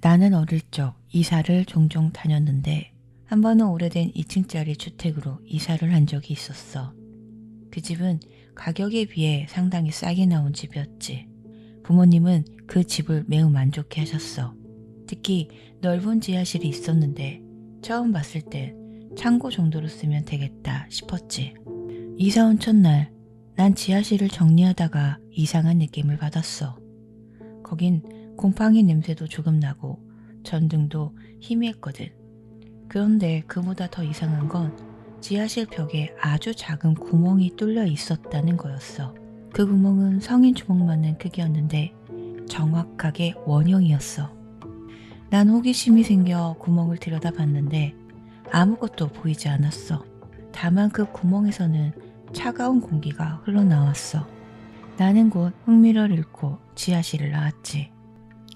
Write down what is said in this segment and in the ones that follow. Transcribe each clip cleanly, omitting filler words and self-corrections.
나는 어릴 적 이사를 종종 다녔는데 한 번은 오래된 2층짜리 주택으로 이사를 한 적이 있었어. 그 집은 가격에 비해 상당히 싸게 나온 집이었지. 부모님은 그 집을 매우 만족해 하셨어. 특히 넓은 지하실이 있었는데 처음 봤을 땐 창고 정도로 쓰면 되겠다 싶었지. 이사 온 첫날 난 지하실을 정리하다가 이상한 느낌을 받았어. 거긴 곰팡이 냄새도 조금 나고 전등도 희미했거든. 그런데 그보다 더 이상한 건 지하실 벽에 아주 작은 구멍이 뚫려 있었다는 거였어. 그 구멍은 성인 주먹만한 크기였는데 정확하게 원형이었어. 난 호기심이 생겨 구멍을 들여다봤는데 아무것도 보이지 않았어. 다만 그 구멍에서는 차가운 공기가 흘러나왔어. 나는 곧 흥미를 잃고 지하실을 나왔지.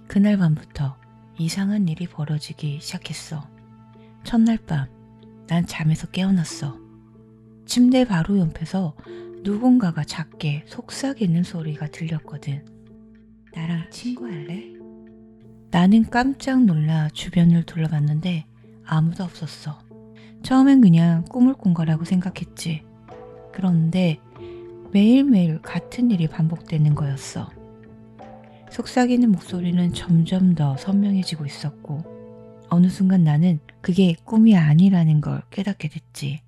그날 밤부터 이상한 일이 벌어지기 시작했어. 첫날 밤, 난 잠에서 깨어났어. 침대 바로 옆에서 누군가가 작게 속삭이는 소리가 들렸거든. 나랑 친구할래? 나는 깜짝 놀라 주변을 둘러봤는데 아무도 없었어. 처음엔 그냥 꿈을 꾼 거라고 생각했지. 그런데 매일매일 같은 일이 반복되는 거였어. 속삭이는 목소리는 점점 더 선명해지고 있었고 어느 순간 나는 그게 꿈이 아니라는 걸 깨닫게 됐지.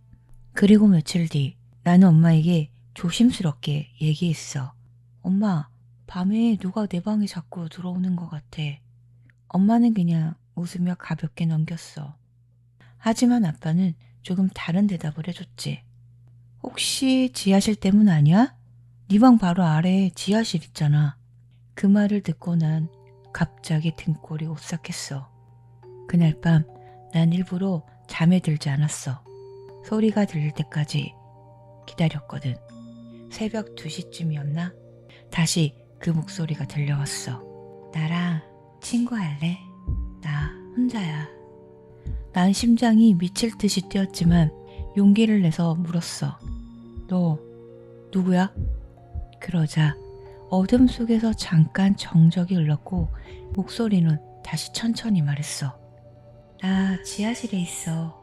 그리고 며칠 뒤 나는 엄마에게 조심스럽게 얘기했어. 엄마, 밤에 누가 내 방에 자꾸 들어오는 것 같아. 엄마는 그냥 웃으며 가볍게 넘겼어. 하지만 아빠는 조금 다른 대답을 해줬지. 혹시 지하실 때문 아니야? 네 방 바로 아래에 지하실 있잖아. 그 말을 듣고 난 갑자기 등골이 오싹했어. 그날 밤 난 일부러 잠에 들지 않았어. 소리가 들릴 때까지 기다렸거든. 새벽 2시쯤이었나? 다시 그 목소리가 들려왔어. 나랑 친구할래? 나 혼자야. 난 심장이 미칠 듯이 뛰었지만 용기를 내서 물었어. 너 누구야? 그러자 어둠 속에서 잠깐 정적이 흘렀고 목소리는 다시 천천히 말했어. 나 지하실에 있어.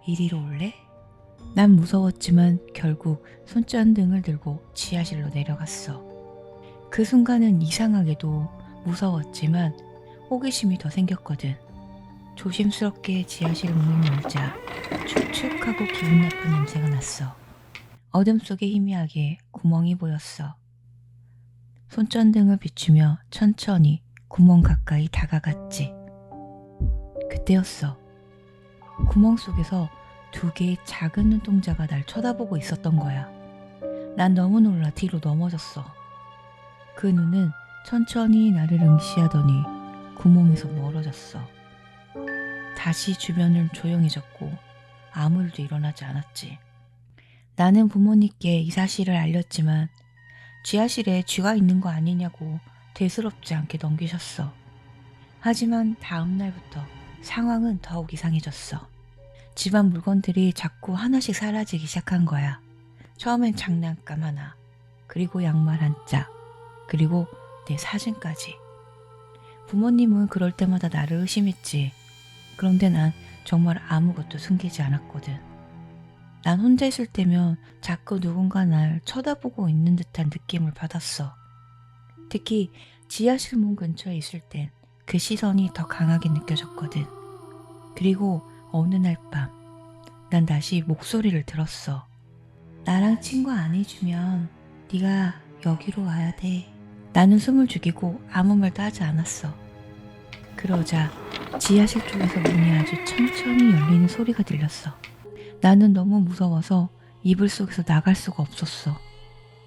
이리로 올래? 난 무서웠지만 결국 손전등을 들고 지하실로 내려갔어. 그 순간은 이상하게도 무서웠지만 호기심이 더 생겼거든. 조심스럽게 지하실 문을 열자 축축하고 기분 나쁜 냄새가 났어. 어둠 속에 희미하게 구멍이 보였어. 손전등을 비추며 천천히 구멍 가까이 다가갔지. 그때였어. 구멍 속에서 2개의 작은 눈동자가 날 쳐다보고 있었던 거야. 난 너무 놀라 뒤로 넘어졌어. 그 눈은 천천히 나를 응시하더니 구멍에서 멀어졌어. 다시 주변은 조용해졌고 아무 일도 일어나지 않았지. 나는 부모님께 이 사실을 알렸지만 지하실에 쥐가 있는 거 아니냐고 대수롭지 않게 넘기셨어. 하지만 다음 날부터 상황은 더욱 이상해졌어. 집안 물건들이 자꾸 하나씩 사라지기 시작한 거야. 처음엔 장난감 하나, 그리고 양말 한 짝, 그리고 내 사진까지. 부모님은 그럴 때마다 나를 의심했지. 그런데 난 정말 아무것도 숨기지 않았거든. 난 혼자 있을 때면 자꾸 누군가 날 쳐다보고 있는 듯한 느낌을 받았어. 특히 지하실 문 근처에 있을 땐 그 시선이 더 강하게 느껴졌거든. 그리고 어느 날 밤, 난 다시 목소리를 들었어. 나랑 친구 안 해주면 네가 여기로 와야 돼. 나는 숨을 죽이고 아무 말도 하지 않았어. 그러자 지하실 쪽에서 문이 아주 천천히 열리는 소리가 들렸어. 나는 너무 무서워서 이불 속에서 나갈 수가 없었어.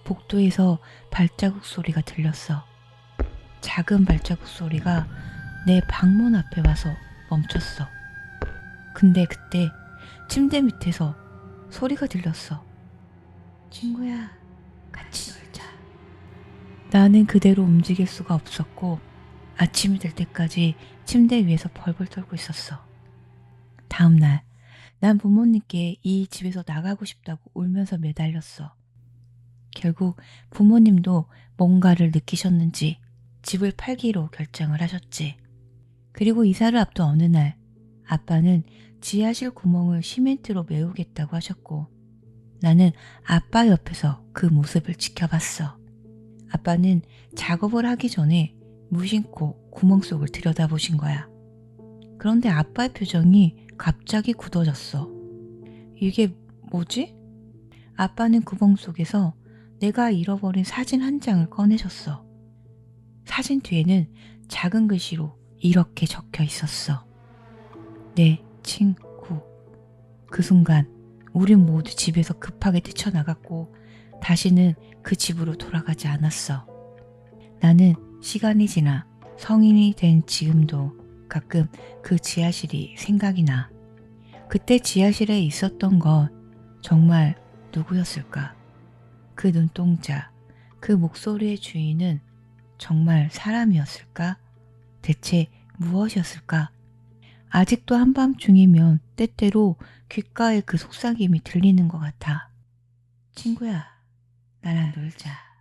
복도에서 발자국 소리가 들렸어. 작은 발자국 소리가 내 방문 앞에 와서 멈췄어. 근데 그때 침대 밑에서 소리가 들렸어. 친구야, 같이 놀자. 나는 그대로 움직일 수가 없었고 아침이 될 때까지 침대 위에서 벌벌 떨고 있었어. 다음 날, 난 부모님께 이 집에서 나가고 싶다고 울면서 매달렸어. 결국 부모님도 뭔가를 느끼셨는지 집을 팔기로 결정을 하셨지. 그리고 이사를 앞둔 어느 날 아빠는 지하실 구멍을 시멘트로 메우겠다고 하셨고 나는 아빠 옆에서 그 모습을 지켜봤어. 아빠는 작업을 하기 전에 무심코 구멍 속을 들여다보신 거야. 그런데 아빠의 표정이 갑자기 굳어졌어. 이게 뭐지? 아빠는 구멍 속에서 내가 잃어버린 사진 한 장을 꺼내셨어. 사진 뒤에는 작은 글씨로 이렇게 적혀 있었어. 내 친구. 그 순간 우린 모두 집에서 급하게 뛰쳐나갔고 다시는 그 집으로 돌아가지 않았어. 나는 시간이 지나 성인이 된 지금도 가끔 그 지하실이 생각이 나. 그때 지하실에 있었던 건 정말 누구였을까? 그 눈동자, 그 목소리의 주인은 정말 사람이었을까? 대체 무엇이었을까? 아직도 한밤중이면 때때로 귓가에 그 속삭임이 들리는 것 같아. 친구야, 나랑 놀자.